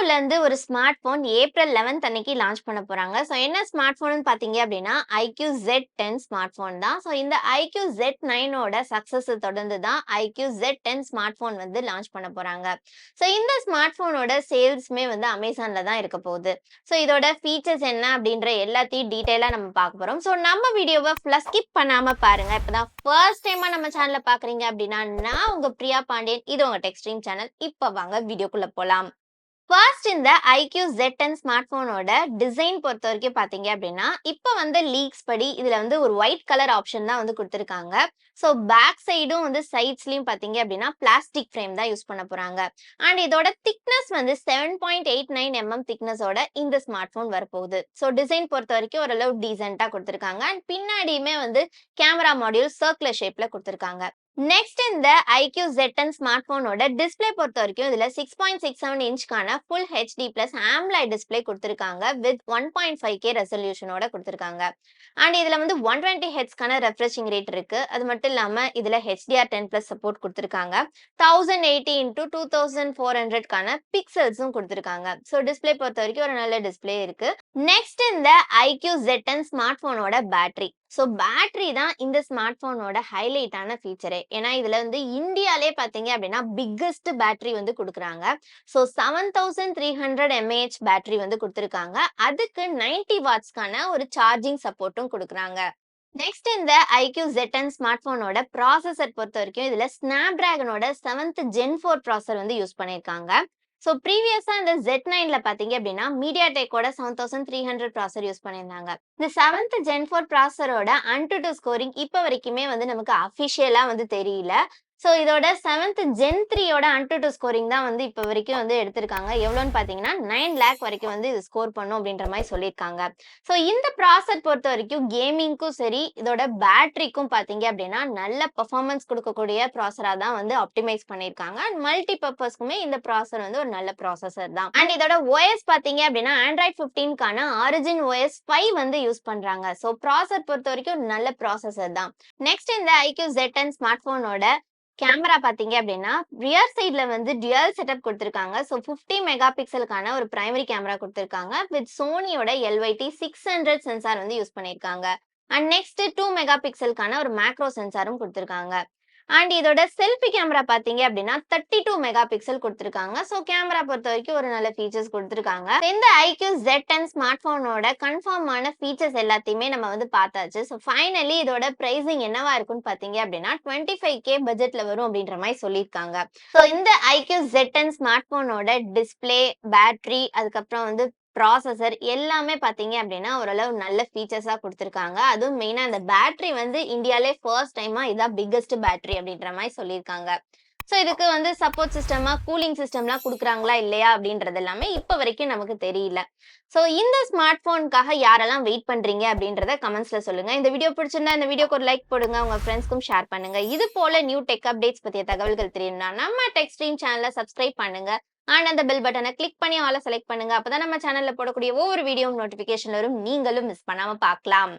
Oppoல இருந்து ஒரு smart phone April 11th அன்னைக்கு லான்ச் பண்ண போறாங்க. ஸோ என்ன ஸ்மார்ட் போன்னு பார்த்தீங்க அப்படின்னா, iQOO Z10 ஸ்மார்ட் போன் தான். ஸோ இந்த iQOO Z9ஓட சக்சஸ தொடர்ந்து தான் iQOO Z10 ஸ்மார்ட் போன் வந்து லான்ச் பண்ண போறாங்க. ஸோ இந்த ஸ்மார்ட் போனோட சேல்ஸுமே வந்து Amazonல தான் இருக்க போகுது. ஸோ இதோட ஃபீச்சர்ஸ் என்ன அப்படின்ற எல்லாத்தையும் டீட்டெயிலா நம்ம பார்க்க போறோம். ஸோ நம்ம வீடியோவ ஃபுல்லா ஸ்கிப் பண்ணாம பாருங்க. இப்பதான் ஃபர்ஸ்ட் டைமா நம்ம சேனல பார்க்குறீங்க அப்படின்னா, நான் உங்க பிரியா பாண்டியன். இது உங்க டெக் ஸ்ட்ரீம் சேனல். இப்ப வாங்க வீடியோக்குள்ள போலாம். ஃபர்ஸ்ட் இந்த iQOO Z10 ஸ்மார்ட் போனோட டிசைன் பொறுத்தவரைக்கும் பார்த்தீங்க அப்படின்னா, இப்ப வந்த லீக்ஸ் படி இதுல வந்து ஒரு ஒயிட் கலர் ஆப்ஷன் தான் வந்து குடுத்திருக்காங்க. ஸோ பேக் சைடும் வந்து சைட்ஸ்லயும் பார்த்தீங்க அப்படின்னா, பிளாஸ்டிக் ஃப்ரேம் தான் யூஸ் பண்ண போறாங்க. அண்ட் இதோட திக்னஸ் வந்து 7.89 திக்னஸோட இந்த ஸ்மார்ட் போன் வரப்போகுது. ஸோ டிசைன் பொறுத்தவரைக்கும் ஓரளவு டீசென்ட்டா குடுத்திருக்காங்க. அண்ட் பின்னாடியுமே வந்து கேமரா மாடியூல் சர்க்குலர் ஷேப்ல குடுத்திருக்காங்க. நெக்ஸ்ட் இந்த iQOO Z10 ஸ்மார்ட் போனோட டிஸ்ப்ளே பொறுத்தவரைக்கும் இதுல 6.67 இன்ச்க்கான full HD plus AMOLED display குடுத்திருக்காங்க வித் 1.5K ரெசல்யூஷனோட குடுத்திருக்காங்க. அண்ட் இதுல வந்து 120 ஹெர்ட்ஸ்க்கான ரெஃப்ரெஷிங் ரேட் இருக்கு. அது மட்டும் இல்லாம இதுல HDR10+ சப்போர்ட் குடுத்திருக்காங்க. 1080 x 2400க்கான பிக்சல்ஸும் குடுத்திருக்காங்க. ஸோ டிஸ்ப்ளே பொறுத்தவரைக்கும் ஒரு நல்ல டிஸ்ப்ளே இருக்கு. நெக்ஸ்ட் இந்த iQOO Z10 ஸ்மார்ட் போனோட பேட்டரி. ஸோ பேட்டரி தான் இந்த ஸ்மார்ட் போனோட ஹைலைட்டான ஃபீச்சரே. ஏன்னா இதுல வந்து இந்தியாலே பார்த்தீங்க அப்படின்னா பிக்கஸ்ட் பேட்டரி வந்து குடுக்குறாங்க. ஸோ 7300 mAh பேட்டரி வந்து குடுத்திருக்காங்க. அதுக்கு 90 வாட்ஸ்க்கான ஒரு சார்ஜிங் சப்போர்ட்டும் குடுக்குறாங்க. நெக்ஸ்ட் இந்த iQOO Z10 ஸ்மார்ட் போனோட ப்ராசஸர் பொறுத்தவரைக்கும் இதுல Snapdragonோட 7th Gen 4 ப்ராசஸர் வந்து யூஸ் பண்ணியிருக்காங்க. ஸோ ப்ரீவியஸா இந்த Z9ல பார்த்தீங்க அப்படின்னா MediaTekோட 7300 ப்ராசஸர் யூஸ் பண்ணியிருந்தாங்க. இந்த 7th Gen 4 ப்ராசஸரோட AnTuTu ஸ்கோரிங் இப்ப வரைக்குமே வந்து நமக்கு அஃபிஷியலா வந்து தெரியல. ஸோ இதோட 7th Gen 3யோட AnTuTu ஸ்கோரிங் தான் வந்து இப்ப வரைக்கும் வந்து எடுத்திருக்காங்க. எவ்வளோன்னு பார்த்தீங்கன்னா 9 லேக் வரைக்கும் வந்து இது ஸ்கோர் பண்ணும் அப்படின்ற மாதிரி சொல்லியிருக்காங்க. ஸோ இந்த ப்ராசஸர் பொறுத்த வரைக்கும் கேமிங்க்கும் சரி, இதோட பேட்டரிக்கும் பார்த்தீங்க அப்படின்னா நல்ல பெர்ஃபார்மன்ஸ் கொடுக்கக்கூடிய ப்ராசஸரா தான் வந்து ஆப்டிமைஸ் பண்ணியிருக்காங்க. அண்ட் மல்டி பர்பஸ்க்குமே இந்த ப்ராசஸர் வந்து ஒரு நல்ல ப்ராசஸர் தான். அண்ட் இதோட OS பார்த்தீங்க அப்படின்னா Android 15க்கான Origin OS 5 வந்து யூஸ் பண்றாங்க. ஸோ ப்ராசஸர் பொறுத்த வரைக்கும் நல்ல ப்ராசஸர் தான். நெக்ஸ்ட் இந்த iQOO Z10 ஸ்மார்ட் போனோட கேமரா பார்த்தீங்க அப்படின்னா, ரியர் சைட்ல வந்து டுயல் செட்டப் குடுத்திருக்காங்க. ஸோ 50 மெகா பிக்சலுக்கான ஒரு பிரைமரி கேமரா குடுத்திருக்காங்க. வித் சோனியோட LYT 600 சென்சார் வந்து யூஸ் பண்ணியிருக்காங்க. அண்ட் நெக்ஸ்ட் 2 மெகா பிக்சலுக்கான ஒரு மேக்ரோ சென்சாரும் குடுத்திருக்காங்க. அண்ட் இதோட செல்ஃபி கேமரா பார்த்தீங்க அப்படின்னா 32 மெகா பிக்சல் குடுத்திருக்காங்க. ஸோ கேமரா பொறுத்த வரைக்கும் ஒரு நல்ல ஃபீச்சர்ஸ் குடுத்திருக்காங்க. இந்த iQOO Z10 ஸ்மார்ட் போனோட கன்ஃபார்மான ஃபீச்சர்ஸ் எல்லாத்தையுமே நம்ம வந்து பார்த்தாச்சு. ஸோ ஃபைனலி இதோட பிரைசிங் என்னவா இருக்குன்னு பார்த்தீங்க அப்படின்னா 25K பட்ஜெட்ல வரும் அப்படின்ற மாதிரி சொல்லியிருக்காங்க. ஸோ இந்த iQOO Z10 ஸ்மார்ட் போனோட டிஸ்ப்ளே, பேட்டரி, அதுக்கப்புறம் வந்து ப்ராசஸர் எல்லாமே பார்த்தீங்க அப்படின்னா ஓரளவு நல்ல ஃபீச்சர்ஸா குடுத்திருக்காங்க. அதுவும் மெயினா இந்த பேட்டரி வந்து இந்தியாலே ஃபர்ஸ்ட் டைமா இதான் பிக்கஸ்ட் பேட்டரி அப்படின்ற மாதிரி சொல்லியிருக்காங்க. ஸோ இதுக்கு வந்து சப்போர்ட் சிஸ்டமா, கூலிங் சிஸ்டம்லாம் குடுக்குறாங்களா இல்லையா அப்படின்றது எல்லாமே இப்ப வரைக்கும் நமக்கு தெரியல. ஸோ இந்த ஸ்மார்ட் போனுக்காக யாரெல்லாம் வெயிட் பண்றீங்க அப்படின்றத கமெண்ட்ஸ்ல சொல்லுங்க. இந்த வீடியோ பிடிச்சிருந்தா இந்த வீடியோக்கு ஒரு லைக் போடுங்க. உங்க ஃப்ரெண்ட்ஸ்க்கும் ஷேர் பண்ணுங்க. இது போல நியூ டெக் அப்டேட்ஸ் பத்திய தகவல்கள் தெரியணும்னா நம்ம டெக் ஸ்ட்ரீம் சேனலை சப்ஸ்கிரைப் பண்ணுங்க. அண்ட் அந்த பெல் பட்டனை கிளிக் பண்ணி ஆல செலக்ட் பண்ணுங்க. அப்பதான் நம்ம சேனல்ல போடக்கூடிய ஒவ்வொரு வீடியோ நோட்டிபிகேஷன் வரும். நீங்களும் மிஸ் பண்ணாம பார்க்கலாம்.